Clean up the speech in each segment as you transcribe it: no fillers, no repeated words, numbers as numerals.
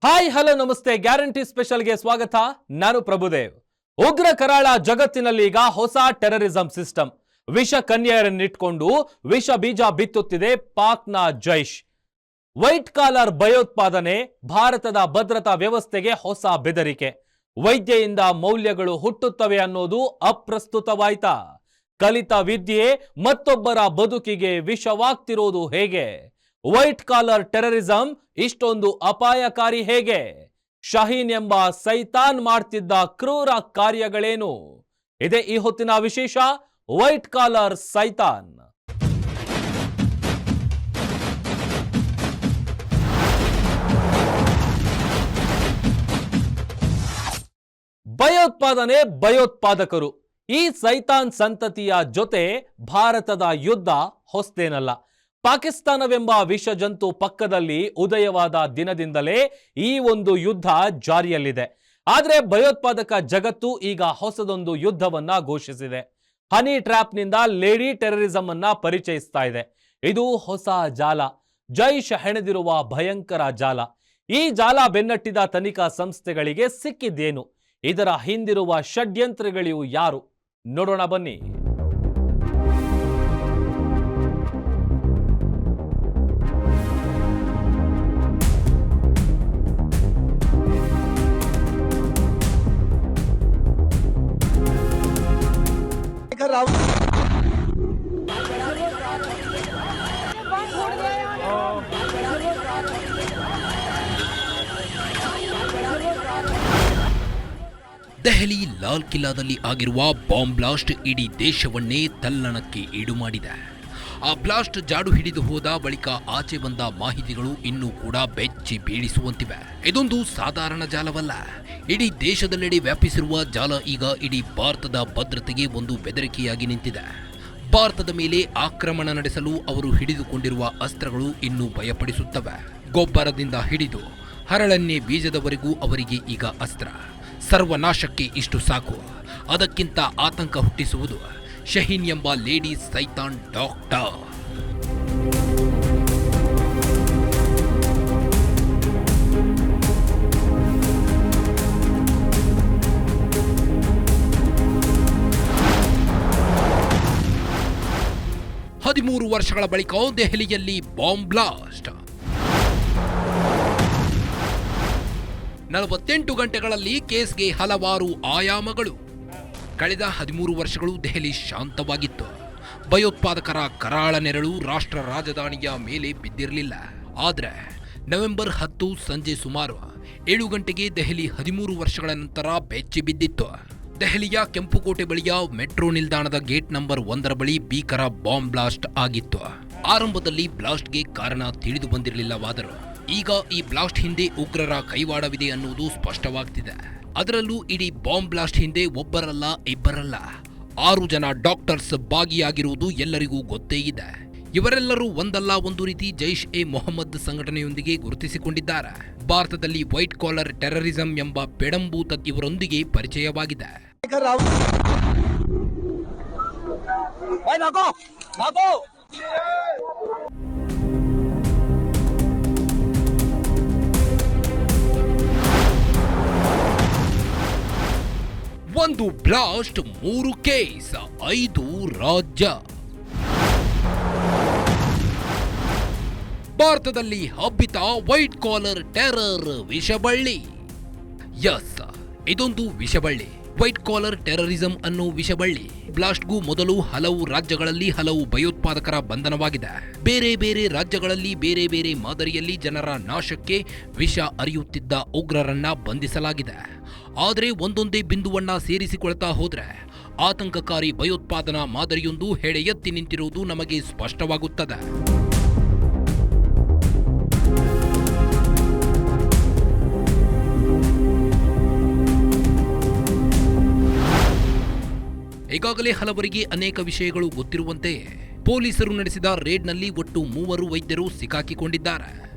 Hi hello ನಮಸ್ತೆ guarantee ಸ್ಪೆಷಲ್ಗೆ ಸ್ವಾಗತ. ನಾನು ಪ್ರಭುದೇವ್. ಉಗ್ರ ಕರಾಳ ಜಗತ್ತಿನಲ್ಲಿ ಈಗ ಹೊಸ ಟೆರರಿಸಂ ಸಿಸ್ಟಮ್. ವಿಷ ಕನ್ಯೆಯರನ್ನಿಟ್ಕೊಂಡು ವಿಷ ಬೀಜ ಬಿತ್ತುತ್ತಿದೆ ಪಾಕ್ನ ಜೈಷ್. ವೈಟ್ ಕಾಲರ್ ಭಯೋತ್ಪಾದನೆ ಭಾರತದ ಭದ್ರತಾ ವ್ಯವಸ್ಥೆಗೆ ಹೊಸ ಬೆದರಿಕೆ. ವೈದ್ಯೆಯಿಂದ ಮೌಲ್ಯಗಳು ಹುಟ್ಟುತ್ತವೆ ಅನ್ನೋದು ಅಪ್ರಸ್ತುತವಾಯ್ತಾ? ಕಲಿತ ವಿದ್ಯೆ ಮತ್ತೊಬ್ಬರ ಬದುಕಿಗೆ ವಿಷವಾಗ್ತಿರೋದು ಹೇಗೆ? ವೈಟ್ ಕಾಲರ್ ಟೆರರಿಸಂ ಇಷ್ಟೊಂದು ಅಪಾಯಕಾರಿ ಹೇಗೆ? ಶಹೀನ್ ಎಂಬ ಸೈತಾನ್ ಮಾಡ್ತಿದ್ದ ಕ್ರೂರ ಕಾರ್ಯಗಳೇನು? ಇದೇ ಈ ಹೊತ್ತಿನ ವಿಶೇಷ. ವೈಟ್ ಕಾಲರ್ ಸೈತಾನ್. ಭಯೋತ್ಪಾದನೆ, ಭಯೋತ್ಪಾದಕರು, ಈ ಸೈತಾನ್ ಸಂತತಿಯ ಜೊತೆ ಭಾರತದ ಯುದ್ಧ ಹೊಸ್ತೇನಲ್ಲ. ಪಾಕಿಸ್ತಾನವೆಂಬ ವಿಷಜಂತು ಪಕ್ಕದಲ್ಲಿ ಉದಯವಾದ ದಿನದಿಂದಲೇ ಈ ಒಂದು ಯುದ್ಧ ಜಾರಿಯಲ್ಲಿದೆ. ಆದರೆ ಭಯೋತ್ಪಾದಕ ಜಗತ್ತು ಈಗ ಹೊಸದೊಂದು ಯುದ್ಧವನ್ನ ಘೋಷಿಸಿದೆ. ಹನಿ ಟ್ರ್ಯಾಪ್ನಿಂದ ಲೇಡಿ ಟೆರರಿಸಂ ಅನ್ನ ಪರಿಚಯಿಸ್ತಾ ಇದೆ. ಇದು ಹೊಸ ಜಾಲ, ಜೈಷ್ ಹೆಣೆದಿರುವ ಭಯಂಕರ ಜಾಲ. ಈ ಜಾಲ ಬೆನ್ನಟ್ಟಿದ ತನಿಖಾ ಸಂಸ್ಥೆಗಳಿಗೆ ಸಿಕ್ಕಿದ್ದೇನು? ಇದರ ಹಿಂದಿರುವ ಷಡ್ಯಂತ್ರಗಳು ಯಾರು? ನೋಡೋಣ ಬನ್ನಿ. ದೆಹಲಿ ಲಾಲ್ ಕಿಲ್ಲಾದಲ್ಲಿ ಆಗಿರುವ ಬಾಂಬ್ ಬ್ಲಾಸ್ಟ್ ಇಡೀ ದೇಶವನ್ನೇ ತಲ್ಲಣಕ್ಕೆ ಈಡು ಮಾಡಿದೆ. ಆ ಬ್ಲಾಸ್ಟ್ ಜಾಡು ಹಿಡಿದು ಹೋದ ಬಳಿಕ ಆಚೆ ಬಂದ ಮಾಹಿತಿಗಳು ಇನ್ನೂ ಕೂಡ ಬೆಚ್ಚಿ ಬೀಳಿಸುವಂತಿವೆ. ಇದೊಂದು ಸಾಧಾರಣ ಜಾಲವಲ್ಲ. ಇಡೀ ದೇಶದೆಲ್ಲೆಡೆ ವ್ಯಾಪಿಸಿರುವ ಜಾಲ ಈಗ ಇಡೀ ಭಾರತದ ಭದ್ರತೆಗೆ ಒಂದು ಬೆದರಿಕೆಯಾಗಿ ನಿಂತಿದೆ. ಭಾರತದ ಮೇಲೆ ಆಕ್ರಮಣ ನಡೆಸಲು ಅವರು ಹಿಡಿದುಕೊಂಡಿರುವ ಅಸ್ತ್ರಗಳು ಇನ್ನೂ ಭಯಪಡಿಸುತ್ತವೆ. ಗೊಬ್ಬರದಿಂದ ಹಿಡಿದು ಹರಳನ್ನೇ ಬೀಜದವರೆಗೂ ಅವರಿಗೆ ಈಗ ಅಸ್ತ್ರ. ಸರ್ವನಾಶಕ್ಕೆ ಇಷ್ಟು ಸಾಕು. ಅದಕ್ಕಿಂತ ಆತಂಕ ಹುಟ್ಟಿಸುವುದು ಶಹೀನ್ ಎಂಬ ಲೇಡಿ ಸೈತಾನ್ ಡಾಕ್ಟರ್. ಹದಿಮೂರು ವರ್ಷಗಳ ಬಳಿಕ ದೆಹಲಿಯಲ್ಲಿ ಬಾಂಬ್ ಬ್ಲಾಸ್ಟ್. 48 ಗಂಟೆಗಳಲ್ಲಿ ಕೇಸ್ಗೆ ಹಲವಾರು ಆಯಾಮಗಳು. ಕಳೆದ 13 ವರ್ಷಗಳು ದೆಹಲಿ ಶಾಂತವಾಗಿತ್ತು. ಭಯೋತ್ಪಾದಕರ ಕರಾಳ ನೆರಳು ರಾಷ್ಟ್ರ ರಾಜಧಾನಿಯ ಮೇಲೆ ಬಿದ್ದಿರಲಿಲ್ಲ. ಆದರೆ ನವೆಂಬರ್ 10 ಸಂಜೆ ಸುಮಾರು 7 ಗಂಟೆಗೆ ದೆಹಲಿ 13 ವರ್ಷಗಳ ನಂತರ ಬೆಚ್ಚಿ ಬಿದ್ದಿತ್ತು. ದೆಹಲಿಯ ಕೆಂಪುಕೋಟೆ ಬಳಿಯ ಮೆಟ್ರೋ ನಿಲ್ದಾಣದ ಗೇಟ್ ನಂಬರ್ 1 ಬಳಿ ಭೀಕರ ಬಾಂಬ್ ಬ್ಲಾಸ್ಟ್ ಆಗಿತ್ತು. ಆರಂಭದಲ್ಲಿ ಬ್ಲಾಸ್ಟ್ಗೆ ಕಾರಣ ತಿಳಿದು ಬಂದಿರಲಿಲ್ಲವಾದರೂ ಈಗ ಈ ಬ್ಲಾಸ್ಟ್ ಹಿಂದೆ ಉಗ್ರರ ಕೈವಾಡವಿದೆ ಅನ್ನುವುದು ಸ್ಪಷ್ಟವಾಗ್ತಿದೆ. ಅದರಲ್ಲೂ ಇಡೀ ಬಾಂಬ್ ಬ್ಲಾಸ್ಟ್ ಹಿಂದೆ ಒಬ್ಬರಲ್ಲ ಇಬ್ಬರಲ್ಲ 6 ಜನ ಡಾಕ್ಟರ್ಸ್ ಭಾಗಿಯಾಗಿರುವುದು ಎಲ್ಲರಿಗೂ ಗೊತ್ತೇ ಇದೆ. ಇವರೆಲ್ಲರೂ ಒಂದಲ್ಲ ಒಂದು ರೀತಿ ಜೈಷ್ ಎ ಮೊಹಮ್ಮದ್ ಸಂಘಟನೆಯೊಂದಿಗೆ ಗುರುತಿಸಿಕೊಂಡಿದ್ದಾರೆ. ಭಾರತದಲ್ಲಿ ವೈಟ್ ಕಾಲರ್ ಟೆರರಿಸಂ ಎಂಬ ಪೆಡಂಭೂತ ಇವರೊಂದಿಗೆ ಪರಿಚಯವಾಗಿದೆ. ಒಂದು ಬ್ಲಾಸ್ಟ್, 3 ಕೇಸ್, 5 ರಾಜ್ಯ. ಭಾರತದಲ್ಲಿ ಹಬ್ಬಿತ ವೈಟ್ ಕಾಲರ್ ಟೆರರ್ ವಿಷಬಳ್ಳಿ. ಯಸ್, ಇದೊಂದು ವಿಷಬಳ್ಳಿ. ವೈಟ್ ಕಾಲರ್ ಟೆರರಿಸಂ ಅನ್ನೋ ವಿಷಬಳ್ಳಿ. ಬ್ಲಾಸ್ಟ್ಗೂ ಮೊದಲು ಹಲವು ರಾಜ್ಯಗಳಲ್ಲಿ ಹಲವು ಭಯೋತ್ಪಾದಕರ ಬಂಧನವಾಗಿದೆ. ಬೇರೆ ಬೇರೆ ರಾಜ್ಯಗಳಲ್ಲಿ ಬೇರೆ ಬೇರೆ ಮಾದರಿಯಲ್ಲಿ ಜನರ ನಾಶಕ್ಕೆ ವಿಷ ಅರಿಯುತ್ತಿದ್ದ ಉಗ್ರರನ್ನ ಬಂಧಿಸಲಾಗಿದೆ. ಆದರೆ ಒಂದೊಂದೇ ಬಿಂದುವನ್ನ ಸೇರಿಸಿಕೊಳ್ತಾ ಹೋದ್ರೆ ಆತಂಕಕಾರಿ ಭಯೋತ್ಪಾದನಾ ಮಾದರಿಯೊಂದು ಹೆಡೆ ಎತ್ತಿ ನಿಂತಿರುವುದು ನಮಗೆ ಸ್ಪಷ್ಟವಾಗುತ್ತದೆ. ಈಗಾಗಲೇ ಹಲವರಿಗೆ ಅನೇಕ ವಿಷಯಗಳು ಗೊತ್ತಿರುವಂತೆಯೇ ಪೊಲೀಸರು ನಡೆಸಿದ ರೇಡ್ನಲ್ಲಿ ಒಟ್ಟು 3 ವೈದ್ಯರು ಸಿಕ್ಕಾಕಿಕೊಂಡಿದ್ದಾರೆ.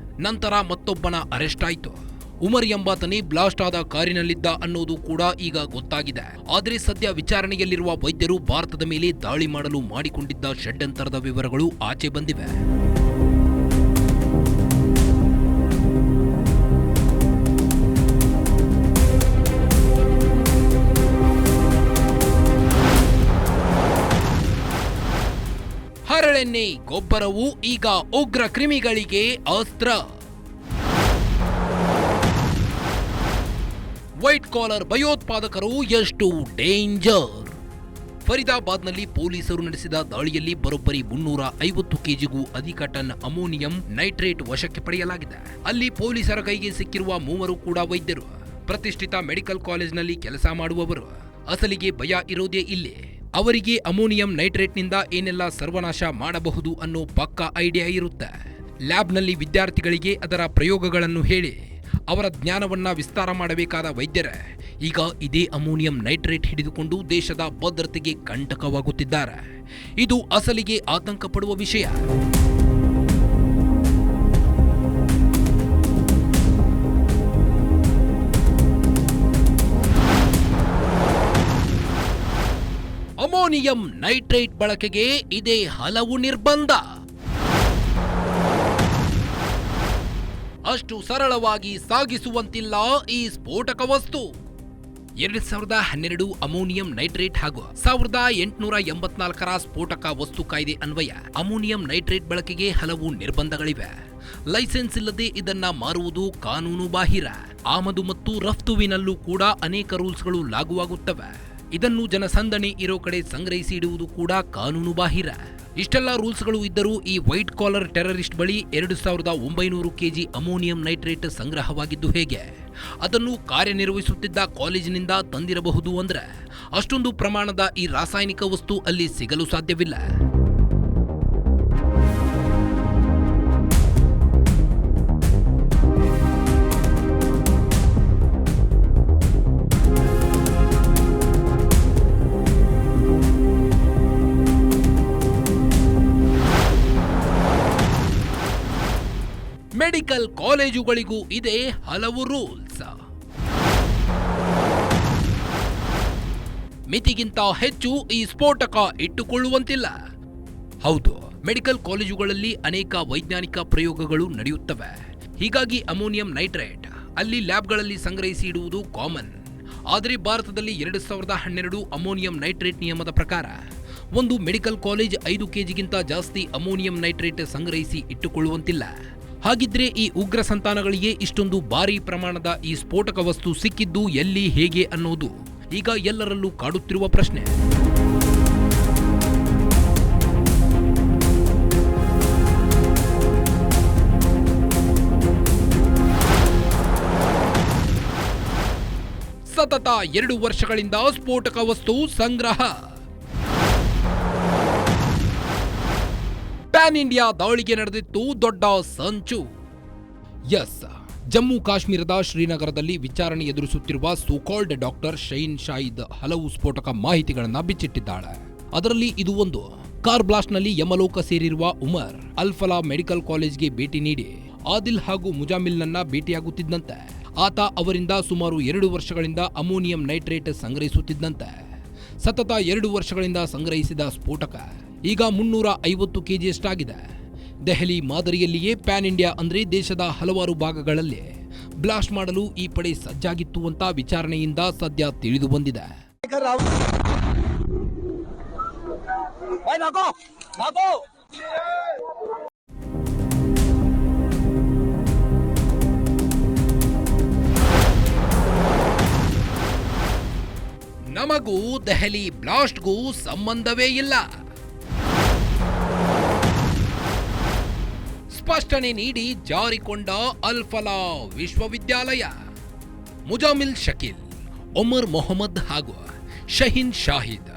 ನಂತರ ಮತ್ತೊಬ್ಬನ ಅರೆಸ್ಟ್ ಆಯಿತು. ಉಮರ್ ಎಂಬಾತನೇ ಬ್ಲಾಸ್ಟ್ ಆದ ಕಾರಿನಲ್ಲಿದ್ದ ಅನ್ನೋದು ಕೂಡ ಈಗ ಗೊತ್ತಾಗಿದೆ. ಆದರೆ ಸದ್ಯ ವಿಚಾರಣೆಯಲ್ಲಿರುವ ವೈದ್ಯರು ಭಾರತದ ಮೇಲೆ ದಾಳಿ ಮಾಡಲು ಮಾಡಿಕೊಂಡಿದ್ದ ಷಡ್ಯಂತರದ ವಿವರಗಳು ಆಚೆ ಬಂದಿವೆ. ಎಳ್ಳೆಣ್ಣೆ ಗೊಬ್ಬರವು ಈಗ ಉಗ್ರ ಕ್ರಿಮಿಗಳಿಗೆ ಅಸ್ತ್ರ. ವೈಟ್ ಕಾಲರ್ ಭಯೋತ್ಪಾದಕರು ಎಷ್ಟು ಡೇಂಜರ್. ಫರೀದಾಬಾದ್ನಲ್ಲಿ ಪೊಲೀಸರು ನಡೆಸಿದ ದಾಳಿಯಲ್ಲಿ ಬರೋಬ್ಬರಿ 350 ಕೆಜಿಗೂ ಅಧಿಕ ಟನ್ ಅಮೋನಿಯಂ ನೈಟ್ರೇಟ್ ವಶಕ್ಕೆ ಪಡೆಯಲಾಗಿದೆ. ಅಲ್ಲಿ ಪೊಲೀಸರ ಕೈಗೆ ಸಿಕ್ಕಿರುವ 3 ಕೂಡ ವೈದ್ಯರು, ಪ್ರತಿಷ್ಠಿತ ಮೆಡಿಕಲ್ ಕಾಲೇಜಿನಲ್ಲಿ ಕೆಲಸ ಮಾಡುವವರು. ಅಸಲಿಗೆ ಭಯ ಇರೋದೇ ಇಲ್ಲಿ. ಅವರಿಗೆ ಅಮೋನಿಯಂ ನೈಟ್ರೇಟ್ನಿಂದ ಏನೆಲ್ಲ ಸರ್ವನಾಶ ಮಾಡಬಹುದು ಅನ್ನೋ ಪಕ್ಕಾ ಐಡಿಯಾ ಇರುತ್ತೆ. ಲ್ಯಾಬ್ನಲ್ಲಿ ವಿದ್ಯಾರ್ಥಿಗಳಿಗೆ ಅದರ ಪ್ರಯೋಗಗಳನ್ನು ಹೇಳಿ ಅವರ ಜ್ಞಾನವನ್ನ ವಿಸ್ತಾರ ಮಾಡಬೇಕಾದ ವೈದ್ಯರ ಈಗ ಇದೇ ಅಮೋನಿಯಂ ನೈಟ್ರೇಟ್ ಹಿಡಿದುಕೊಂಡು ದೇಶದ ಭದ್ರತೆಗೆ ಕಂಟಕವಾಗುತ್ತಿದ್ದಾರೆ. ಇದು ಅಸಲಿಗೆ ಆತಂಕ ಪಡುವ ವಿಷಯ. ಅಮೋನಿಯಂ ನೈಟ್ರೇಟ್ ಬಳಕೆಗೆ ಇದೇ ಹಲವು ನಿರ್ಬಂಧ. ಅಷ್ಟು ಸರಳವಾಗಿ ಸಾಗಿಸುವಂತಿಲ್ಲ ಈ ಸ್ಫೋಟಕ ವಸ್ತು. 2012 ಅಮೋನಿಯಂ ನೈಟ್ರೇಟ್ ಹಾಗೂ 1884ರ ಸ್ಫೋಟಕ ವಸ್ತು ಕಾಯ್ದೆ ಅನ್ವಯ ಅಮೋನಿಯಂ ನೈಟ್ರೇಟ್ ಬಳಕೆಗೆ ಹಲವು ನಿರ್ಬಂಧಗಳಿವೆ. ಲೈಸೆನ್ಸ್ ಇಲ್ಲದೆ ಇದನ್ನ ಮಾರುವುದು ಕಾನೂನು ಬಾಹಿರ. ಆಮದು ಮತ್ತು ರಫ್ತುವಿನಲ್ಲೂ ಕೂಡ ಅನೇಕ ರೂಲ್ಸ್ಗಳು ಲಾಗುವಾಗುತ್ತವೆ. ಇದನ್ನು ಜನಸಂದಣಿ ಇರೋ ಕಡೆ ಸಂಗ್ರಹಿಸಿ ಇಡುವುದು ಕೂಡ ಕಾನೂನು ಬಾಹಿರ. ಇಷ್ಟೆಲ್ಲ ರೂಲ್ಸ್ಗಳು ಇದ್ದರೂ ಈ ವೈಟ್ ಕಾಲರ್ ಟೆರರಿಸ್ಟ್ ಬಳಿ 2900 ಕೆಜಿ ಅಮೋನಿಯಂ ನೈಟ್ರೇಟ್ ಸಂಗ್ರಹವಾಗಿದ್ದು ಹೇಗೆ? ಅದನ್ನು ಕಾರ್ಯನಿರ್ವಹಿಸುತ್ತಿದ್ದ ಕಾಲೇಜಿನಿಂದ ತಂದಿರಬಹುದು ಅಂದ್ರೆ ಅಷ್ಟೊಂದು ಪ್ರಮಾಣದ ಈ ರಾಸಾಯನಿಕ ವಸ್ತು ಅಲ್ಲಿ ಸಿಗಲು ಸಾಧ್ಯವಿಲ್ಲ. ಮೆಡಿಕಲ್ ಕಾಲೇಜುಗಳಿಗೂ ಇದೆ ಹಲವು ರೂಲ್ಸ್. ಮಿತಿಗಿಂತ ಹೆಚ್ಚು ಈ ಸ್ಫೋಟಕ ಇಟ್ಟುಕೊಳ್ಳುವಂತಿಲ್ಲ. ಹೌದು, ಮೆಡಿಕಲ್ ಕಾಲೇಜುಗಳಲ್ಲಿ ಅನೇಕ ವೈಜ್ಞಾನಿಕ ಪ್ರಯೋಗಗಳು ನಡೆಯುತ್ತವೆ. ಹೀಗಾಗಿ ಅಮೋನಿಯಂ ನೈಟ್ರೇಟ್ ಅಲ್ಲಿ ಲ್ಯಾಬ್ಗಳಲ್ಲಿ ಸಂಗ್ರಹಿಸಿ ಇಡುವುದು ಕಾಮನ್. ಆದರೆ ಭಾರತದಲ್ಲಿ 2012 ಅಮೋನಿಯಂ ನೈಟ್ರೇಟ್ ನಿಯಮದ ಪ್ರಕಾರ ಒಂದು ಮೆಡಿಕಲ್ ಕಾಲೇಜ್ 5 ಕೆಜಿಗಿಂತ ಜಾಸ್ತಿ ಅಮೋನಿಯಂ ನೈಟ್ರೇಟ್ ಸಂಗ್ರಹಿಸಿ ಇಟ್ಟುಕೊಳ್ಳುವಂತಿಲ್ಲ. ಹಾಗಿದ್ರೆ ಈ ಉಗ್ರ ಸಂತಾನಗಳಿಗೆ ಇಷ್ಟೊಂದು ಭಾರಿ ಪ್ರಮಾಣದ ಈ ಸ್ಫೋಟಕ ವಸ್ತು ಸಿಕ್ಕಿದ್ದು ಎಲ್ಲಿ, ಹೇಗೆ ಅನ್ನೋದು ಈಗ ಎಲ್ಲರಲ್ಲೂ ಕಾಡುತ್ತಿರುವ ಪ್ರಶ್ನೆ. ಸತತ 2 ವರ್ಷಗಳಿಂದ ಸ್ಫೋಟಕ ವಸ್ತು ಸಂಗ್ರಹ. ಪ್ಯಾನ್ ಇಂಡಿಯಾ ದಾಳಿಗೆ ನಡೆದಿತ್ತು ದೊಡ್ಡ ಸಂಚು. ಎಸ್, ಜಮ್ಮು ಕಾಶ್ಮೀರದ ಶ್ರೀನಗರದಲ್ಲಿ ವಿಚಾರಣೆ ಎದುರಿಸುತ್ತಿರುವ ಸೋಕಾಲ್ಡ್ ಡಾಕ್ಟರ್ ಶಹೀನ್ ಶಾಹಿದ್ ಹಲವು ಸ್ಫೋಟಕ ಮಾಹಿತಿಗಳನ್ನು ಬಿಚ್ಚಿಟ್ಟಿದ್ದಾಳೆ. ಅದರಲ್ಲಿ ಇದು ಒಂದು. ಕಾರ್ ಬ್ಲಾಸ್ಟ್ನಲ್ಲಿ ಯಮಲೋಕ ಸೇರಿರುವ ಉಮರ್ ಅಲ್ಫಲಾ ಮೆಡಿಕಲ್ ಕಾಲೇಜ್ಗೆ ಭೇಟಿ ನೀಡಿ ಆದಿಲ್ ಹಾಗೂ ಮುಜಾಮಿಲ್ನನ್ನ ಭೇಟಿಯಾಗುತ್ತಿದ್ದಂತೆ ಆತ ಅವರಿಂದ ಸುಮಾರು 2 ವರ್ಷಗಳಿಂದ ಅಮೋನಿಯಂ ನೈಟ್ರೇಟ್ ಸಂಗ್ರಹಿಸುತ್ತಿದ್ದಂತೆ. ಸತತ 2 ವರ್ಷಗಳಿಂದ ಸಂಗ್ರಹಿಸಿದ ಸ್ಫೋಟಕ ಈಗ 350 ಕೆಜಿಯಷ್ಟಾಗಿದೆ. ದೆಹಲಿ ಮಾದರಿಯಲ್ಲಿಯೇ ಪ್ಯಾನ್ ಇಂಡಿಯಾ ಅಂದ್ರೆ ದೇಶದ ಹಲವಾರು ಭಾಗಗಳಲ್ಲಿ ಬ್ಲಾಸ್ಟ್ ಮಾಡಲು ಈ ಪಡೆ ಸಜ್ಜಾಗಿತ್ತು ಅಂತ ವಿಚಾರಣೆಯಿಂದ ಸದ್ಯ ತಿಳಿದು ಬಂದಿದೆ. ನಮಗೂ ದೆಹಲಿ ಬ್ಲಾಸ್ಟ್ಗೂ ಸಂಬಂಧವೇ ಇಲ್ಲ. ಸ್ಪಷ್ಟನೆ ನೀಡಿ ಜಾರಿಕೊಂಡ ಅಲ್ಫಲಾ ವಿಶ್ವವಿದ್ಯಾಲಯ. ಮುಜಾಮಿಲ್ ಶಕೀಲ್, ಒಮರ್ ಮೊಹಮ್ಮದ್ ಹಾಗೂ ಶಹೀನ್ ಶಾಹಿದ್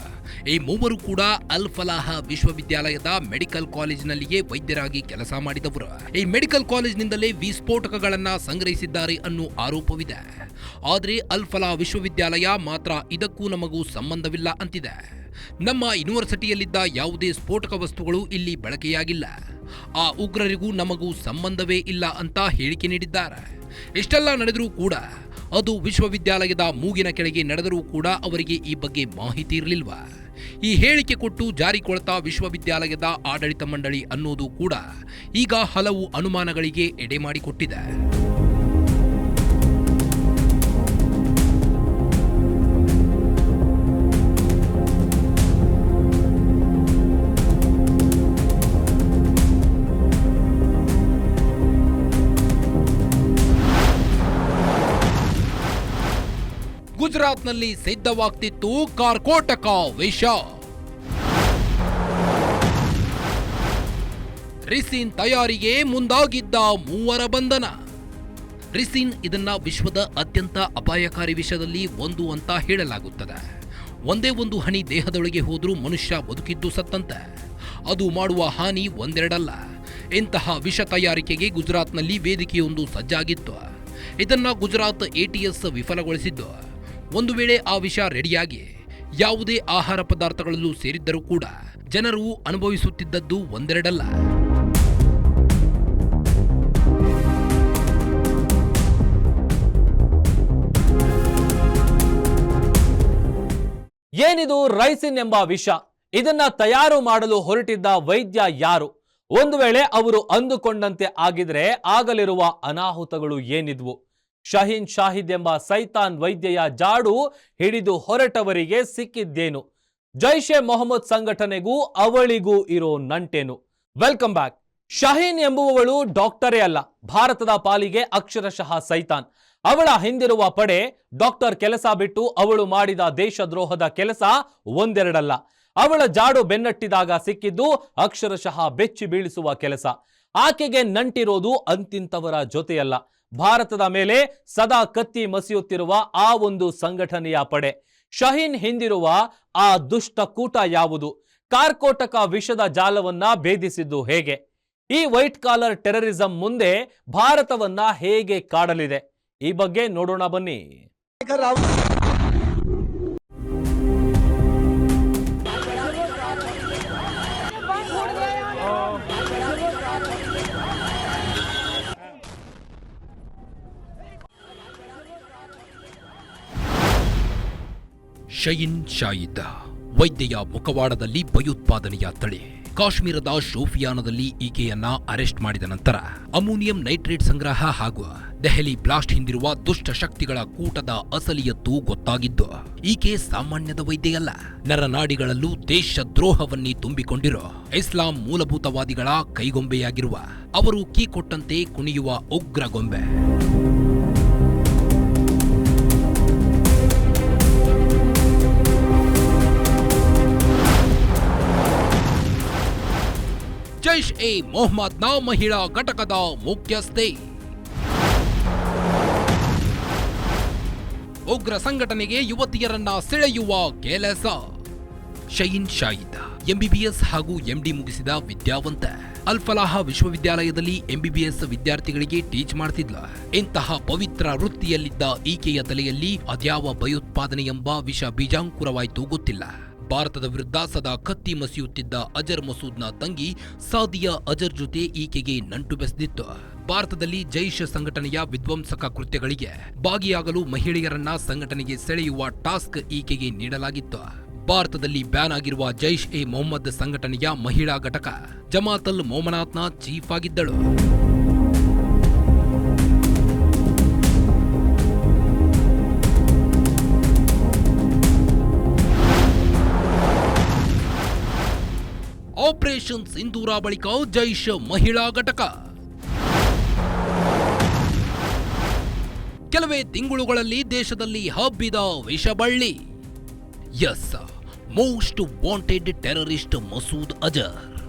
ಈ ಮೂವರು ಕೂಡ ಅಲ್ಫಲಾಹ ವಿಶ್ವವಿದ್ಯಾಲಯದ ಮೆಡಿಕಲ್ ಕಾಲೇಜಿನಲ್ಲಿಯೇ ವೈದ್ಯರಾಗಿ ಕೆಲಸ ಮಾಡಿದವರು. ಈ ಮೆಡಿಕಲ್ ಕಾಲೇಜಿನಿಂದಲೇ ವಿಸ್ಫೋಟಕಗಳನ್ನ ಸಂಗ್ರಹಿಸಿದ್ದಾರೆ ಅನ್ನೋ ಆರೋಪವಿದೆ. ಆದರೆ ಅಲ್ಫಲಾ ವಿಶ್ವವಿದ್ಯಾಲಯ ಮಾತ್ರ ಇದಕ್ಕೂ ನಮಗೂ ಸಂಬಂಧವಿಲ್ಲ ಅಂತಿದೆ. ನಮ್ಮ ಯೂನಿವರ್ಸಿಟಿಯಲ್ಲಿದ್ದ ಯಾವುದೇ ಸ್ಫೋಟಕ ವಸ್ತುಗಳು ಇಲ್ಲಿ ಬಳಕೆಯಾಗಿಲ್ಲ. ಆ ಉಗ್ರರಿಗೂ ನಮಗೂ ಸಂಬಂಧವೇ ಇಲ್ಲ ಅಂತ ಹೇಳಿಕೆ ನೀಡಿದ್ದಾರೆ. ಇಷ್ಟೆಲ್ಲ ನಡೆದರೂ ಕೂಡ, ಅದು ವಿಶ್ವವಿದ್ಯಾಲಯದ ಮೂಗಿನ ಕೆಳಗೆ ನಡೆದರೂ ಕೂಡ ಅವರಿಗೆ ಈ ಬಗ್ಗೆ ಮಾಹಿತಿ ಇರಲಿಲ್ವಾ? ಈ ಹೇಳಿಕೆ ಕೊಟ್ಟು ಜಾರಿಕೊಳ್ತಾ ವಿಶ್ವವಿದ್ಯಾಲಯದ ಆಡಳಿತ ಮಂಡಳಿ ಅನ್ನೋದು ಕೂಡ ಈಗ ಹಲವು ಅನುಮಾನಗಳಿಗೆ ಎಡೆ ಮಾಡಿಕೊಟ್ಟಿದೆ. ಗುಜರಾತ್ನಲ್ಲಿ ಸಿದ್ಧವಾಗ್ತಿತ್ತು ಕಾರ್ಕೋಟಕ ವಿಷ. ರಿಸಿನ್ ತಯಾರಿಗೆ ಮುಂದಾಗಿದ್ದ 3 ಬಂಧನ. ರಿಸಿನ್ ಇದನ್ನ ವಿಶ್ವದ ಅತ್ಯಂತ ಅಪಾಯಕಾರಿ ವಿಷದಲ್ಲಿ ಒಂದು ಅಂತ ಹೇಳಲಾಗುತ್ತದೆ. ಒಂದೇ ಒಂದು ಹನಿ ದೇಹದೊಳಗೆ ಹೋದ್ರೂ ಮನುಷ್ಯ ಬದುಕಿದ್ದು ಸತ್ತಂತೆ. ಅದು ಮಾಡುವ ಹಾನಿ ಒಂದೆರಡಲ್ಲ. ಇಂತಹ ವಿಷ ತಯಾರಿಕೆಗೆ ಗುಜರಾತ್ನಲ್ಲಿ ವೇದಿಕೆಯೊಂದು ಸಜ್ಜಾಗಿತ್ತು. ಇದನ್ನ ಗುಜರಾತ್ ATS ವಿಫಲಗೊಳಿಸಿದ್ದು. ಒಂದು ವೇಳೆ ಆ ವಿಷ ರೆಡಿಯಾಗಿ ಯಾವುದೇ ಆಹಾರ ಪದಾರ್ಥಗಳಲ್ಲೂ ಸೇರಿದ್ದರೂ ಕೂಡ ಜನರು ಅನುಭವಿಸುತ್ತಿದ್ದದ್ದು ಒಂದೆರಡಲ್ಲ. ಏನಿದು ರೈಸಿನ್ ಎಂಬ ವಿಷ? ಇದನ್ನ ತಯಾರು ಮಾಡಲು ಹೊರಟಿದ್ದ ವೈದ್ಯ ಯಾರು? ಒಂದು ವೇಳೆ ಅವರು ಅಂದುಕೊಂಡಂತೆ ಆಗಿದ್ರೆ ಆಗಲಿರುವ ಅನಾಹುತಗಳು ಏನಿದ್ವು? ಶಹೀನ್ ಶಾಹಿದ್ ಎಂಬ ಸೈತಾನ್ ವೈದ್ಯೆಯ ಜಾಡು ಹಿಡಿದು ಹೊರಟವರಿಗೆ ಸಿಕ್ಕಿದ್ದೇನು? ಜೈಷ್ ಎ ಮೊಹಮ್ಮದ್ ಸಂಘಟನೆಗೂ ಅವಳಿಗೂ ಇರೋ ನಂಟೇನು? Welcome back. ಶಹೀನ್ ಎಂಬುವವಳು ಡಾಕ್ಟರೇ ಅಲ್ಲ, ಭಾರತದ ಪಾಲಿಗೆ ಅಕ್ಷರಶಃ ಸೈತಾನ್. ಅವಳ ಹಿಂದಿರುವ ಪಡೆ ಡಾಕ್ಟರ್ ಕೆಲಸ ಬಿಟ್ಟು ಅವಳು ಮಾಡಿದ ದೇಶದ್ರೋಹದ ಕೆಲಸ ಒಂದೆರಡಲ್ಲ. ಅವಳ ಜಾಡು ಬೆನ್ನಟ್ಟಿದಾಗ ಸಿಕ್ಕಿದ್ದು ಅಕ್ಷರಶಃ ಬೆಚ್ಚಿ ಬೀಳಿಸುವ ಕೆಲಸ. ಆಕೆಗೆ ನಂಟಿರೋದು ಅಂತಿಂತವರ ಜೊತೆಯಲ್ಲ, ಭಾರತದ ಮೇಲೆ ಸದಾ ಕತ್ತಿ ಮಸಿಯುತ್ತಿರುವ ಆ ಒಂದು ಸಂಘಟನೆಯ ಪಡೆ. ಶಹೀನ್ ಹಿಂದಿರುವ ಆ ದುಷ್ಟ ಕೂಟ ಯಾವುದು? ಕಾರ್ಕೋಟಕ ವಿಷದ ಜಾಲವನ್ನ ಭೇದಿಸಿದ್ದು ಹೇಗೆ? ಈ ವೈಟ್ ಕಾಲರ್ ಟೆರರಿಸಂ ಮುಂದೆ ಭಾರತವನ್ನ ಹೇಗೆ ಕಾಡಲಿದೆ? ಈ ಬಗ್ಗೆ ನೋಡೋಣ ಬನ್ನಿ. ಶಹೀನ್ ಶಾಹಿದ್ ವೈದ್ಯೆಯ ಮುಖವಾಡದಲ್ಲಿ ಭಯೋತ್ಪಾದನೆಯ ತಳೆ. ಕಾಶ್ಮೀರದ ಶೋಫಿಯಾನದಲ್ಲಿ ಈಕೆಯನ್ನ ಅರೆಸ್ಟ್ ಮಾಡಿದ ನಂತರ ಅಮೋನಿಯಂ ನೈಟ್ರೇಟ್ ಸಂಗ್ರಹ ಹಾಗೂ ದೆಹಲಿ ಬ್ಲಾಸ್ಟ್ ಹಿಂದಿರುವ ದುಷ್ಟ ಶಕ್ತಿಗಳ ಕೂಟದ ಅಸಲಿಯತ್ತು ಗೊತ್ತಾಗಿದ್ದು. ಈಕೆ ಸಾಮಾನ್ಯದ ವೈದ್ಯೆಯಲ್ಲ, ನರನಾಡಿಗಳಲ್ಲೂ ದೇಶದ್ರೋಹವನ್ನೇ ತುಂಬಿಕೊಂಡಿರೋ ಇಸ್ಲಾಂ ಮೂಲಭೂತವಾದಿಗಳ ಕೈಗೊಂಬೆಯಾಗಿರುವ, ಅವರು ಕೀ ಕೊಟ್ಟಂತೆ ಕುಣಿಯುವ ಉಗ್ರ ಗೊಂಬೆ. ಜೈಷ್ ಎ ಮೊಹಮ್ಮದ್ನ ಮಹಿಳಾ ಘಟಕದ ಮುಖ್ಯಸ್ಥೆ. ಉಗ್ರ ಸಂಘಟನೆಗೆ ಯುವತಿಯರನ್ನ ಸೆಳೆಯುವ ಕೆಲಸ. ಶಹೀನ್ ಶಾಹಿದ್ MBBS ಹಾಗೂ MD ಮುಗಿಸಿದ ವಿದ್ಯಾವಂತ. ಅಲ್ಫಲಾಹ ವಿಶ್ವವಿದ್ಯಾಲಯದಲ್ಲಿ MBBS ವಿದ್ಯಾರ್ಥಿಗಳಿಗೆ ಟೀಚ್ ಮಾಡ್ತಿದ್ಲ. ಇಂತಹ ಪವಿತ್ರ ವೃತ್ತಿಯಲ್ಲಿದ್ದ ಈಕೆಯ ತಲೆಯಲ್ಲಿ ಅದ್ಯಾವ ಭಯೋತ್ಪಾದನೆ ಎಂಬ ವಿಷ ಬೀಜಾಂಕುರವಾಯಿತು ಗೊತ್ತಿಲ್ಲ. ಭಾರತದ ವಿರುದ್ಧ ಸದಾ ಕತ್ತಿ ಮಸಿಯುತ್ತಿದ್ದ ಅಜರ್ ಮಸೂದ್ನ ತಂಗಿ ಸಾದಿಯಾ ಅಜರ್ ಜೊತೆ ಈಕೆಗೆ ನಂಟು ಬೆಸೆದಿತ್ತು. ಭಾರತದಲ್ಲಿ ಜೈಷ್ ಸಂಘಟನೆಯ ವಿಧ್ವಂಸಕ ಕೃತ್ಯಗಳಿಗೆ ಭಾಗಿಯಾಗಲು ಮಹಿಳೆಯರನ್ನ ಸಂಘಟನೆಗೆ ಸೆಳೆಯುವ ಟಾಸ್ಕ್ ಈಕೆಗೆ ನೀಡಲಾಗಿತ್ತು. ಭಾರತದಲ್ಲಿ ಬ್ಯಾನ್ ಆಗಿರುವ ಜೈಷ್ ಎ ಮೊಹಮ್ಮದ್ ಸಂಘಟನೆಯ ಮಹಿಳಾ ಘಟಕ ಜಮಾತ್ ಅಲ್ ಮೊಮನಾತ್ನ ಚೀಫ್ ಆಗಿದ್ದಳು. ಆಪರೇಷನ್ ಸಿಂಧೂರ ಬಳಿಕ ಜೈಷ್ ಮಹಿಳಾ ಘಟಕ. ಕೆಲವೇ ತಿಂಗಳುಗಳಲ್ಲಿ ದೇಶದಲ್ಲಿ ಹಬ್ಬಿದ ವಿಷಬಳ್ಳಿ. Yes, most wanted terrorist Masood Azhar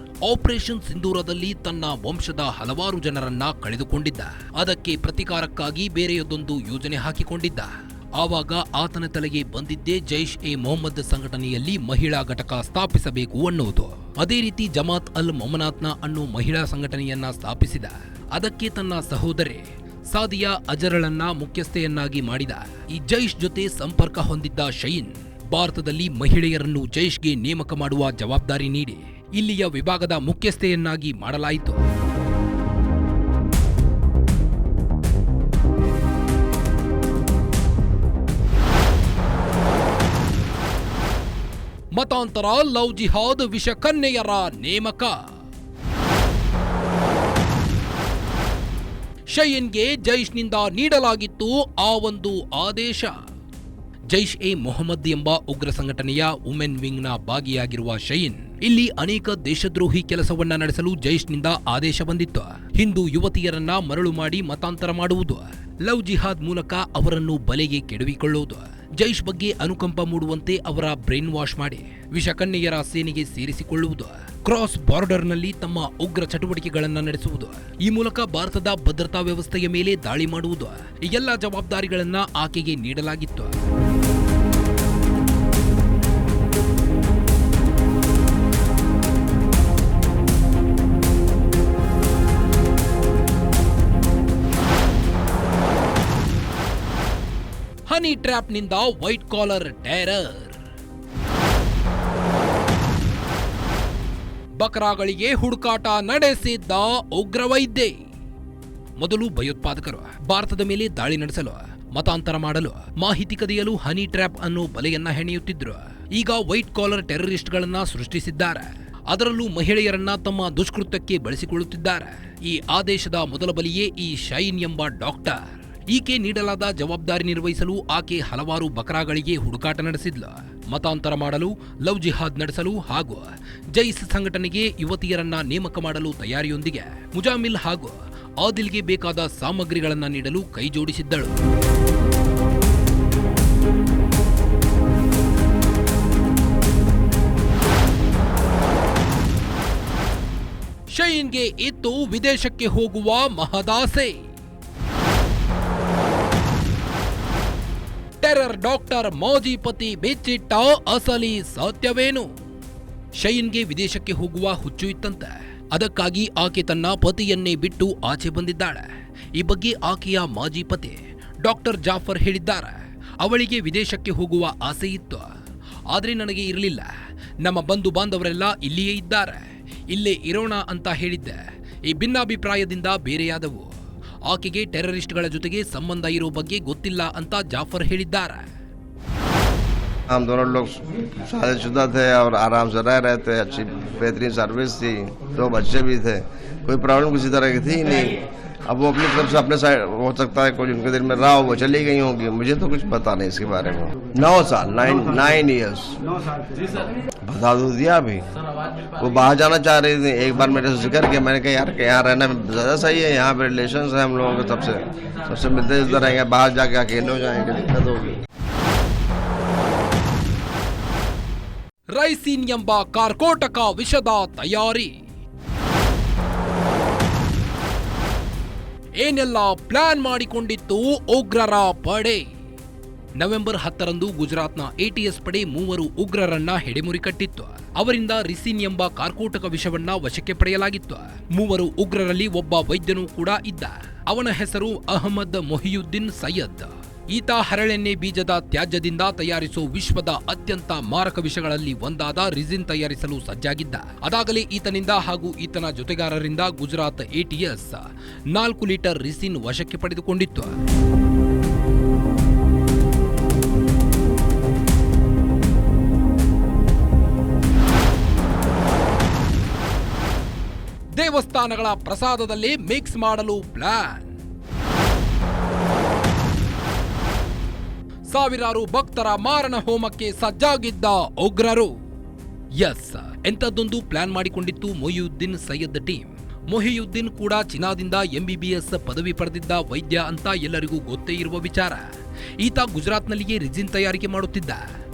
operation ಸಿಂಧೂರದಲ್ಲಿ ತನ್ನ ವಂಶದ ಹಲವಾರು ಜನರನ್ನ ಕಳೆದುಕೊಂಡಿದ್ದ. ಅದಕ್ಕೆ ಪ್ರತಿಕಾರಕ್ಕಾಗಿ ಬೇರೆಯದೊಂದು ಯೋಜನೆ ಹಾಕಿಕೊಂಡಿದ್ದ. ಆವಾಗ ಆತನ ತಲೆಗೆ ಬಂದಿದ್ದೇ ಜೈಷ್ ಎ ಮೊಹಮ್ಮದ್ ಸಂಘಟನೆಯಲ್ಲಿ ಮಹಿಳಾ ಘಟಕ ಸ್ಥಾಪಿಸಬೇಕು ಅನ್ನುವುದು. ಅದೇ ರೀತಿ ಜಮಾತ್ ಅಲ್ ಮೊಮನಾತ್ನ ಅನ್ನೋ ಮಹಿಳಾ ಸಂಘಟನೆಯನ್ನ ಸ್ಥಾಪಿಸಿದ. ಅದಕ್ಕೆ ತನ್ನ ಸಹೋದರಿ ಸಾದಿಯಾ ಅಜರಳನ್ನ ಮುಖ್ಯಸ್ಥೆಯನ್ನಾಗಿ ಮಾಡಿದ. ಈ ಜೈಷ್ ಜೊತೆ ಸಂಪರ್ಕ ಹೊಂದಿದ್ದ ಶಹೀನ್ ಭಾರತದಲ್ಲಿ ಮಹಿಳೆಯರನ್ನು ಜೈಷ್ಗೆ ನೇಮಕ ಮಾಡುವ ಜವಾಬ್ದಾರಿ ನೀಡಿ ಇಲ್ಲಿಯ ವಿಭಾಗದ ಮುಖ್ಯಸ್ಥೆಯನ್ನಾಗಿ ಮಾಡಲಾಯಿತು. ಮತಾಂತರ, ಲವ್ ಜಿಹಾದ್, ವಿಷಕನ್ಯೆಯರ ನೇಮಕ. ಶಹೀನ್ಗೆ ಜೈಷ್ನಿಂದ ನೀಡಲಾಗಿತ್ತು ಆ ಒಂದು ಆದೇಶ. ಜೈಷ್ ಎ ಮೊಹಮ್ಮದ್ ಎಂಬ ಉಗ್ರ ಸಂಘಟನೆಯ ವುಮೆನ್ ವಿಂಗ್ನ ಭಾಗಿಯಾಗಿರುವ ಶಹೀನ್ ಇಲ್ಲಿ ಅನೇಕ ದೇಶದ್ರೋಹಿ ಕೆಲಸವನ್ನ ನಡೆಸಲು ಜೈಷ್ನಿಂದ ಆದೇಶ ಬಂದಿತ್ತು. ಹಿಂದೂ ಯುವತಿಯರನ್ನ ಮರಳು ಮಾಡಿ ಮತಾಂತರ ಮಾಡುವುದು, ಲವ್ ಜಿಹಾದ್ ಮೂಲಕ ಅವರನ್ನು ಬಲೆಗೆ ಕೆಡವಿಕೊಳ್ಳುವುದು, ಜೈಷ್ ಬಗ್ಗೆ ಅನುಕಂಪ ಮೂಡುವಂತೆ ಅವರ ಬ್ರೈನ್ ವಾಶ್ ಮಾಡಿ ವಿಷಕನ್ಯೆಯರ ಸೇನೆಗೆ ಸೇರಿಸಿಕೊಳ್ಳುವುದು, ಕ್ರಾಸ್ ಬಾರ್ಡರ್ನಲ್ಲಿ ತಮ್ಮ ಉಗ್ರ ಚಟುವಟಿಕೆಗಳನ್ನು ನಡೆಸುವುದು, ಈ ಮೂಲಕ ಭಾರತದ ಭದ್ರತಾ ವ್ಯವಸ್ಥೆಯ ಮೇಲೆ ದಾಳಿ ಮಾಡುವುದು, ಈ ಎಲ್ಲ ಜವಾಬ್ದಾರಿಗಳನ್ನ ಆಕೆಗೆ ನೀಡಲಾಗಿತ್ತು. ಹನಿ ಟ್ರ್ಯಾಪ್ನಿಂದ ವೈಟ್ ಕಾಲರ್ ಟೆರರ್. ಬಕರಾಗಳಿಗೆ ಹುಡುಕಾಟ ನಡೆಸಿದ್ದ ಉಗ್ರ ವೈದ್ಯೆ. ಮೊದಲು ಭಯೋತ್ಪಾದಕರು ಭಾರತದ ಮೇಲೆ ದಾಳಿ ನಡೆಸಲು, ಮತಾಂತರ ಮಾಡಲು, ಮಾಹಿತಿ ಕದಿಯಲು ಹನಿ ಟ್ರ್ಯಾಪ್ ಅನ್ನೋ ಬಲೆಯನ್ನ ಹೆಣೆಯುತ್ತಿದ್ರು. ಈಗ ವೈಟ್ ಕಾಲರ್ ಟೆರರಿಸ್ಟ್ಗಳನ್ನ ಸೃಷ್ಟಿಸಿದ್ದಾರೆ. ಅದರಲ್ಲೂ ಮಹಿಳೆಯರನ್ನ ತಮ್ಮ ದುಷ್ಕೃತ್ಯಕ್ಕೆ ಬಳಸಿಕೊಳ್ಳುತ್ತಿದ್ದಾರೆ. ಈ ಆದೇಶದ ಮೊದಲ ಬಲಿಯೇ ಈ ಶೈನ್ ಎಂಬ ಡಾಕ್ಟರ್. ಈಕೆ ನೀಡಲಾದ ಜವಾಬ್ದಾರಿ ನಿರ್ವಹಿಸಲು ಆಕೆ ಹಲವಾರು ಬಕರಾಗಳಿಗೆ ಹುಡುಕಾಟ ನಡೆಸಿದ್ಲು. ಮತಾಂತರ ಮಾಡಲು, ಲವ್ ಜಿಹಾದ್ ನಡೆಸಲು ಹಾಗೂ ಜೈಸ್ ಸಂಘಟನೆಗೆ ಯುವತಿಯರನ್ನ ನೇಮಕ ಮಾಡಲು ತಯಾರಿಯೊಂದಿಗೆ ಮುಜಾಮಿಲ್ ಹಾಗೂ ಆದಿಲ್ಗೆ ಬೇಕಾದ ಸಾಮಗ್ರಿಗಳನ್ನ ನೀಡಲು ಕೈ ಜೋಡಿಸಿದ್ದಳು. ಶೈನ್ಗೆ ಇತ್ತು ವಿದೇಶಕ್ಕೆ ಹೋಗುವ ಮಹದಾಸೆ. ಟೆರರ್ ಡಾಕ್ಟರ್ ಮಾಜಿ ಪತಿ ಬೆಚ್ಚಿಟ್ಟ ಅಸಲಿ ಸತ್ಯವೇನು? ಶೈನ್ಗೆ ವಿದೇಶಕ್ಕೆ ಹೋಗುವ ಹುಚ್ಚು ಇತ್ತಂತೆ. ಅದಕ್ಕಾಗಿ ಆಕೆ ತನ್ನ ಪತಿಯನ್ನೇ ಬಿಟ್ಟು ಆಚೆ ಬಂದಿದ್ದಾಳೆ. ಈ ಬಗ್ಗೆ ಆಕೆಯ ಮಾಜಿ ಪತಿ ಡಾಕ್ಟರ್ ಜಾಫರ್ ಹೇಳಿದ್ದಾರೆ. ಅವಳಿಗೆ ವಿದೇಶಕ್ಕೆ ಹೋಗುವ ಆಸೆ ಇತ್ತು, ಆದ್ರೆ ನನಗೆ ಇರಲಿಲ್ಲ. ನಮ್ಮ ಬಂಧು ಬಾಂಧವರೆಲ್ಲ ಇಲ್ಲಿಯೇ ಇದ್ದಾರೆ, ಇಲ್ಲೇ ಇರೋಣ ಅಂತ ಹೇಳಿದ್ದೆ. ಈ ಭಿನ್ನಾಭಿಪ್ರಾಯದಿಂದ ಬೇರೆಯಾದವು. ಆಕೆಗೆ ಟೆರರಿಸ್ಟ್ಗಳ ಜೊತೆಗೆ ಸಂಬಂಧ ಇರೋ ಬಗ್ಗೆ ಗೊತ್ತಿಲ್ಲ ಅಂತ ಜಾಫರ್ ಹೇಳಿದ್ದಾರೆ. हम दोनों लोग शादीशुदा थे और आराम से रह रहे थे. अच्छी बेहतरीन सर्विस थी, 2 बच्चे भी थे, कोई प्रॉब्लम किसी तरह की थी ही नहीं. अब वो अपनी तरफ से अपने साइड हो सकता है कोई उनके दिल में रहा हो, वो चली गई होंगी, मुझे तो कुछ पता नहीं इसके बारे में. 9 साल 9 ईयर्स बता दो दिया. अभी वो बाहर जाना चाह रही थी. एक बार मेरे से जिक्र किया, मैंने कहा यार यहाँ रहना ज़्यादा सही है, यहाँ पे रिलेशन है हम लोगों के, सबसे मिलते जुलते रहेंगे. बाहर जाके अकेले हो जाएंगे, दिक्कत होगी. ರೈಸಿನ್ ಎಂಬ ಕಾರ್ಕೋಟಕ ವಿಷದ ತಯಾರಿ. ಏನೆಲ್ಲ ಪ್ಲಾನ್ ಮಾಡಿಕೊಂಡಿತ್ತು ಉಗ್ರರ ಪಡೆ? ನವೆಂಬರ್ 10ರಂದು ಗುಜರಾತ್ನ ATS ಪಡೆ 3 ಉಗ್ರರನ್ನ ಹೆಡೆಮುರಿ ಕಟ್ಟಿತ್ತು. ಅವರಿಂದ ರಿಸಿನ್ ಎಂಬ ಕಾರ್ಕೋಟಕ ವಿಷವನ್ನ ವಶಕ್ಕೆ ಪಡೆಯಲಾಗಿತ್ತು. 3 ಉಗ್ರರಲ್ಲಿ ಒಬ್ಬ ವೈದ್ಯನೂ ಕೂಡ ಇದ್ದ. ಅವನ ಹೆಸರು ಅಹಮದ್ ಮೊಹಿಯುದ್ದೀನ್ ಸೈಯದ್. ಈತ ಹರಳೆಣ್ಣೆ ಬೀಜದ ತ್ಯಾಜ್ಯದಿಂದ ತಯಾರಿಸುವ ವಿಶ್ವದ ಅತ್ಯಂತ ಮಾರಕ ವಿಷಗಳಲ್ಲಿ ಒಂದಾದ ರಿಸಿನ್ ತಯಾರಿಸಲು ಸಜ್ಜಾಗಿದ್ದ. ಅದಾಗಲೇ ಈತನಿಂದ ಹಾಗೂ ಈತನ ಜೊತೆಗಾರರಿಂದ ಗುಜರಾತ್ ATS 4 ಲೀಟರ್ ರಿಸಿನ್ ವಶಕ್ಕೆ ಪಡೆದುಕೊಂಡಿತ್ತು. ದೇವಸ್ಥಾನಗಳ ಪ್ರಸಾದದಲ್ಲಿ ಮಿಕ್ಸ್ ಮಾಡಲು ಪ್ಲಾನ್. ಸಾವಿರಾರು ಭಕ್ತರ ಮಾರಣ ಹೋಮಕ್ಕೆ ಸಜ್ಜಾಗಿದ್ದ ಉಗ್ರರು. ಎಸ್, ಎಂತದ್ದೊಂದು ಪ್ಲಾನ್ ಮಾಡಿಕೊಂಡಿತ್ತು ಮೊಹಿಯುದ್ದೀನ್ ಸೈಯದ್ ಟೀಮ್. ಮೊಹಿಯುದ್ದೀನ್ ಕೂಡ ಚೀನಾದಿಂದ MBBS ಪದವಿ ಪಡೆದಿದ್ದ ವೈದ್ಯ ಅಂತ ಎಲ್ಲರಿಗೂ ಗೊತ್ತೇ ಇರುವ ವಿಚಾರ. ಈತ ಗುಜರಾತ್ನಲ್ಲಿಯೇ ರಿಜಿನ್ ತಯಾರಿಕೆ ಮಾಡುತ್ತಿದ್ದ.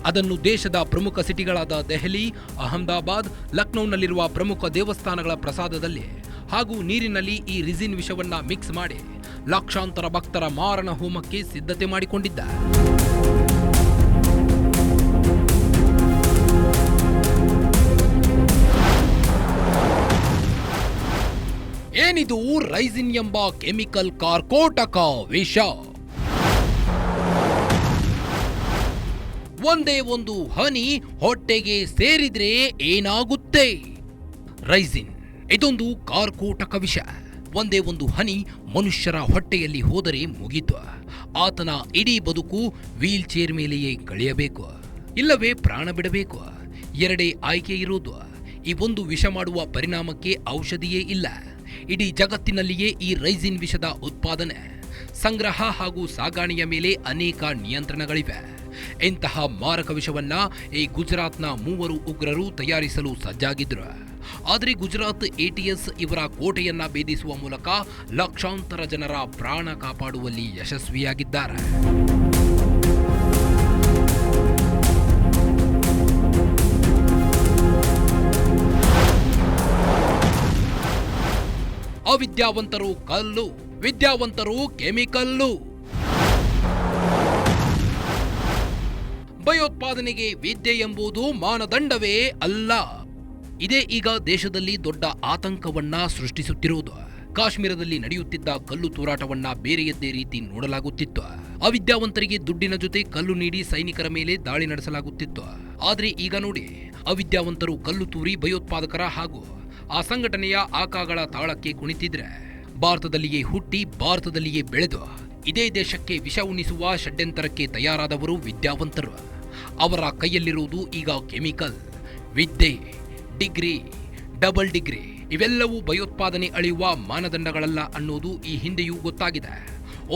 ಅದನ್ನು ದೇಶದ ಪ್ರಮುಖ ಸಿಟಿಗಳಾದ ದೆಹಲಿ, ಅಹಮದಾಬಾದ್, ಲಕ್ನೌನಲ್ಲಿರುವ ಪ್ರಮುಖ ದೇವಸ್ಥಾನಗಳ ಪ್ರಸಾದದಲ್ಲಿ ಹಾಗೂ ನೀರಿನಲ್ಲಿ ಈ ರಿಜಿನ್ ವಿಷವನ್ನ ಮಿಕ್ಸ್ ಮಾಡಿ ಲಕ್ಷಾಂತರ ಭಕ್ತರ ಮಾರಣ ಹೋಮಕ್ಕೆ ಸಿದ್ಧತೆ ಮಾಡಿಕೊಂಡಿದ್ದ. ಏನಿದು ರೈಸಿನ್ ಎಂಬ ಕೆಮಿಕಲ್ ಕಾರ್ಕೋಟಕ ವಿಷ? ಒಂದೇ ಒಂದು ಹನಿ ಹೊಟ್ಟೆಗೆ ಸೇರಿದ್ರೆ ಏನಾಗುತ್ತೆ? ರೈಸಿನ್ ಇದೊಂದು ಕಾರ್ಕೋಟಕ ವಿಷ. ಒಂದೇ ಒಂದು ಹನಿ ಮನುಷ್ಯರ ಹೊಟ್ಟೆಯಲ್ಲಿ ಹೋದರೆ ಮುಗಿತು. ಆತನ ಇಡೀ ಬದುಕು ವೀಲ್ ಚೇರ್ ಮೇಲೆಯೇ ಕಳೆಯಬೇಕು, ಇಲ್ಲವೇ ಪ್ರಾಣ ಬಿಡಬೇಕು. ಎರಡೇ ಆಯ್ಕೆ ಇರುವುದು. ಈ ಒಂದು ವಿಷ ಮಾಡುವ ಪರಿಣಾಮಕ್ಕೆ ಔಷಧಿಯೇ ಇಲ್ಲ. ಇಡೀ ಜಗತ್ತಿನಲ್ಲಿಯೇ ಈ ರೈಸಿನ್ ವಿಷದ ಉತ್ಪಾದನೆ, ಸಂಗ್ರಹ ಹಾಗೂ ಸಾಗಾಣೆಯ ಮೇಲೆ ಅನೇಕ ನಿಯಂತ್ರಣಗಳಿವೆ. ಇಂತಹ ಮಾರಕ ವಿಷವನ್ನ ಈ ಗುಜರಾತ್ನ 3 ಉಗ್ರರು ತಯಾರಿಸಲು ಸಜ್ಜಾಗಿದ್ರು. ಆದರೆ ಗುಜರಾತ್ ATS ಇವರ ಕೋಟೆಯನ್ನ ಭೇದಿಸುವ ಮೂಲಕ ಲಕ್ಷಾಂತರ ಜನರ ಪ್ರಾಣ ಕಾಪಾಡುವಲ್ಲಿ ಯಶಸ್ವಿಯಾಗಿದ್ದಾರೆ. ಅವಿದ್ಯಾವಂತರು ಕಲ್ಲು, ವಿದ್ಯಾವಂತರು ಕೆಮಿಕಲ್ಲು. ಭಯೋತ್ಪಾದನೆಗೆ ವಿದ್ಯೆ ಎಂಬುದು ಮಾನದಂಡವೇ ಅಲ್ಲ. ಇದೇ ಈಗ ದೇಶದಲ್ಲಿ ದೊಡ್ಡ ಆತಂಕವನ್ನ ಸೃಷ್ಟಿಸುತ್ತಿರುವುದು. ಕಾಶ್ಮೀರದಲ್ಲಿ ನಡೆಯುತ್ತಿದ್ದ ಕಲ್ಲು ತೂರಾಟವನ್ನ ಬೇರೆಯದ್ದೇ ರೀತಿ ನೋಡಲಾಗುತ್ತಿತ್ತು. ಅವಿದ್ಯಾವಂತರಿಗೆ ದುಡ್ಡಿನ ಜೊತೆ ಕಲ್ಲು ನೀಡಿ ಸೈನಿಕರ ಮೇಲೆ ದಾಳಿ ನಡೆಸಲಾಗುತ್ತಿತ್ತು. ಆದ್ರೆ ಈಗ ನೋಡಿ, ಅವಿದ್ಯಾವಂತರು ಕಲ್ಲು ತೂರಿ ಭಯೋತ್ಪಾದಕರ ಹಾಗೂ ಆ ಸಂಘಟನೆಯ ಆಕಾಗಳ ತಾಳಕ್ಕೆ ಕುಣಿತಿದ್ರೆ, ಭಾರತದಲ್ಲಿಯೇ ಹುಟ್ಟಿ ಭಾರತದಲ್ಲಿಯೇ ಬೆಳೆದು ಇದೇ ದೇಶಕ್ಕೆ ವಿಷ ಉಣಿಸುವ ಷಡ್ಯಂತರಕ್ಕೆ ತಯಾರಾದವರು ವಿದ್ಯಾವಂತರು. ಅವರ ಕೈಯಲ್ಲಿರುವುದು ಈಗ ಕೆಮಿಕಲ್, ವಿದ್ಯೆ, ಡಿಗ್ರಿ, ಡಬಲ್ ಡಿಗ್ರಿ. ಇವೆಲ್ಲವೂ ಭಯೋತ್ಪಾದನೆ ಅಳೆಯುವ ಮಾನದಂಡಗಳಲ್ಲ ಅನ್ನೋದು ಈ ಹಿಂದೆಯೂ ಗೊತ್ತಾಗಿದೆ.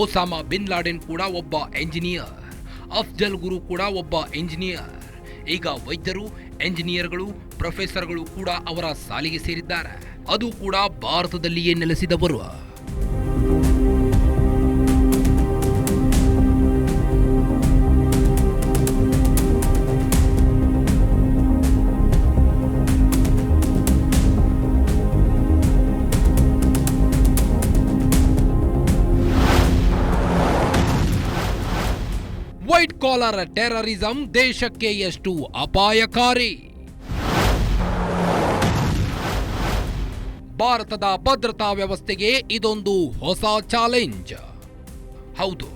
ಒಸಾಮಾ ಬಿನ್ ಲಾಡೆನ್ ಕೂಡ ಒಬ್ಬ ಎಂಜಿನಿಯರ್, ಅಫ್ಜಲ್ ಗುರು ಕೂಡ ಒಬ್ಬ ಎಂಜಿನಿಯರ್. ಈಗ ವೈದ್ಯರು, ಎಂಜಿನಿಯರ್ಗಳು, ಪ್ರೊಫೆಸರ್ಗಳು ಕೂಡ ಅವರ ಸಾಲಿಗೆ ಸೇರಿದ್ದಾರೆ. ಅದು ಕೂಡ ಭಾರತದಲ್ಲಿಯೇ ನೆಲೆಸಿದವರು. ವೈಟ್ ಕಾಲರ್ ಟೆರರಿಸಂ ದೇಶಕ್ಕೆ ಎಷ್ಟು ಅಪಾಯಕಾರಿ? ಭಾರತದ ಭದ್ರತಾ ವ್ಯವಸ್ಥೆಗೆ ಇದೊಂದು ಹೊಸ ಚಾಲೆಂಜ್. ಹೌದು,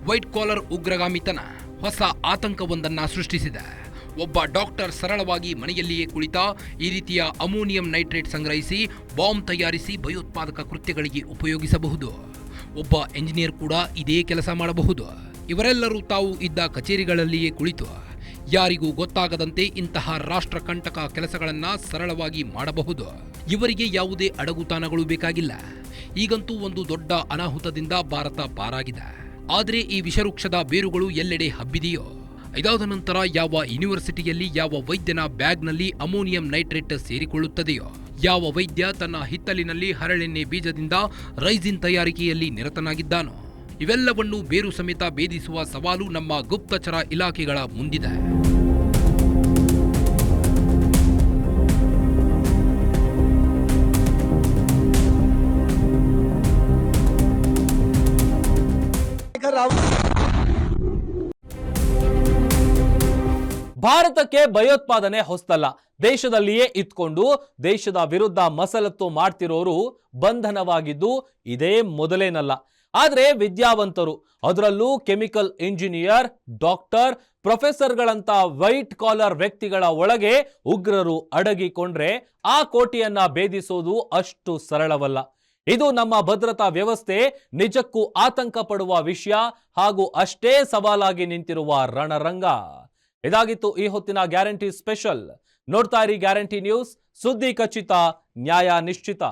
ವೈಟ್ ಕಾಲರ್ ಉಗ್ರಗಾಮಿತನ ಹೊಸ ಆತಂಕವೊಂದನ್ನ ಸೃಷ್ಟಿಸಿದೆ. ಒಬ್ಬ ಡಾಕ್ಟರ್ ಸರಳವಾಗಿ ಮನೆಯಲ್ಲಿಯೇ ಕುಳಿತ ಈ ರೀತಿಯ ಅಮೋನಿಯಂ ನೈಟ್ರೇಟ್ ಸಂಗ್ರಹಿಸಿ ಬಾಂಬ್ ತಯಾರಿಸಿ ಭಯೋತ್ಪಾದಕ ಕೃತ್ಯಗಳಿಗೆ ಉಪಯೋಗಿಸಬಹುದು. ಒಬ್ಬ ಎಂಜಿನಿಯರ್ ಕೂಡ ಇದೇ ಕೆಲಸ ಮಾಡಬಹುದು. ಇವರೆಲ್ಲರೂ ತಾವು ಇದ್ದ ಕಚೇರಿಗಳಲ್ಲಿಯೇ ಕುಳಿತು ಯಾರಿಗೂ ಗೊತ್ತಾಗದಂತೆ ಇಂತಹ ರಾಷ್ಟ್ರಕಂಟಕ ಕೆಲಸಗಳನ್ನ ಸರಳವಾಗಿ ಮಾಡಬಹುದು. ಇವರಿಗೆ ಯಾವುದೇ ಅಡಗುತಾಣಗಳು ಬೇಕಾಗಿಲ್ಲ. ಈಗಂತೂ ಒಂದು ದೊಡ್ಡ ಅನಾಹುತದಿಂದ ಭಾರತ ಪಾರಾಗಿದೆ. ಆದರೆ ಈ ವಿಷವೃಕ್ಷದ ಬೇರುಗಳು ಎಲ್ಲೆಡೆ ಹಬ್ಬಿದೆಯೋ, ಇದಾದ ನಂತರ ಯಾವ ಯೂನಿವರ್ಸಿಟಿಯಲ್ಲಿ ಯಾವ ವೈದ್ಯನ ಬ್ಯಾಗ್ನಲ್ಲಿ ಅಮೋನಿಯಂ ನೈಟ್ರೇಟ್ ಸೇರಿಕೊಳ್ಳುತ್ತದೆಯೋ, ಯಾವ ವೈದ್ಯ ತನ್ನ ಹಿತ್ತಲಿನಲ್ಲಿ ಹರಳೆಣ್ಣೆ ಬೀಜದಿಂದ ರೈಸಿನ್ ತಯಾರಿಕೆಯಲ್ಲಿ ನಿರತನಾಗಿದ್ದಾನೋ, ಇವೆಲ್ಲವನ್ನೂ ಬೇರು ಸಮೇತ ಭೇದಿಸುವ ಸವಾಲು ನಮ್ಮ ಗುಪ್ತಚರ ಇಲಾಖೆಗಳ ಮುಂದಿದೆ. ಭಾರತಕ್ಕೆ ಭಯೋತ್ಪಾದನೆ ಹೊಸ್ತಲ್ಲ. ದೇಶದಲ್ಲಿಯೇ ಇದ್ಕೊಂಡು ದೇಶದ ವಿರುದ್ಧ ಮಸಲತ್ತು ಮಾಡ್ತಿರೋರು ಬಂಧನವಾಗಿದ್ದು ಇದೇ ಮೊದಲೇನಲ್ಲ. ಆದರೆ ವಿದ್ಯಾವಂತರು, ಅದರಲ್ಲೂ ಕೆಮಿಕಲ್ ಇಂಜಿನಿಯರ್, ಡಾಕ್ಟರ್, ಪ್ರೊಫೆಸರ್ಗಳಂತ ವೈಟ್ ಕಾಲರ್ ವ್ಯಕ್ತಿಗಳ ಒಳಗೆ ಉಗ್ರರು ಅಡಗಿಕೊಂಡ್ರೆ ಆ ಕೋಟೆಯನ್ನ ಭೇದಿಸೋದು ಅಷ್ಟು ಸರಳವಲ್ಲ. ಇದು ನಮ್ಮ ಭದ್ರತಾ ವ್ಯವಸ್ಥೆ ನಿಜಕ್ಕೂ ಆತಂಕ ಪಡುವ ವಿಷಯ ಹಾಗೂ ಅಷ್ಟೇ ಸವಾಲಾಗಿ ನಿಂತಿರುವ ರಣರಂಗ. ಇದಾಗಿತ್ತು ಈ ಹೊತ್ತಿನ ಗ್ಯಾರಂಟಿ ಸ್ಪೆಷಲ್. ನೋಡ್ತಾ ಇರಿ ಗ್ಯಾರಂಟಿ ನ್ಯೂಸ್, ಸುದ್ದಿ ಖಚಿತ, ನ್ಯಾಯ ನಿಶ್ಚಿತ.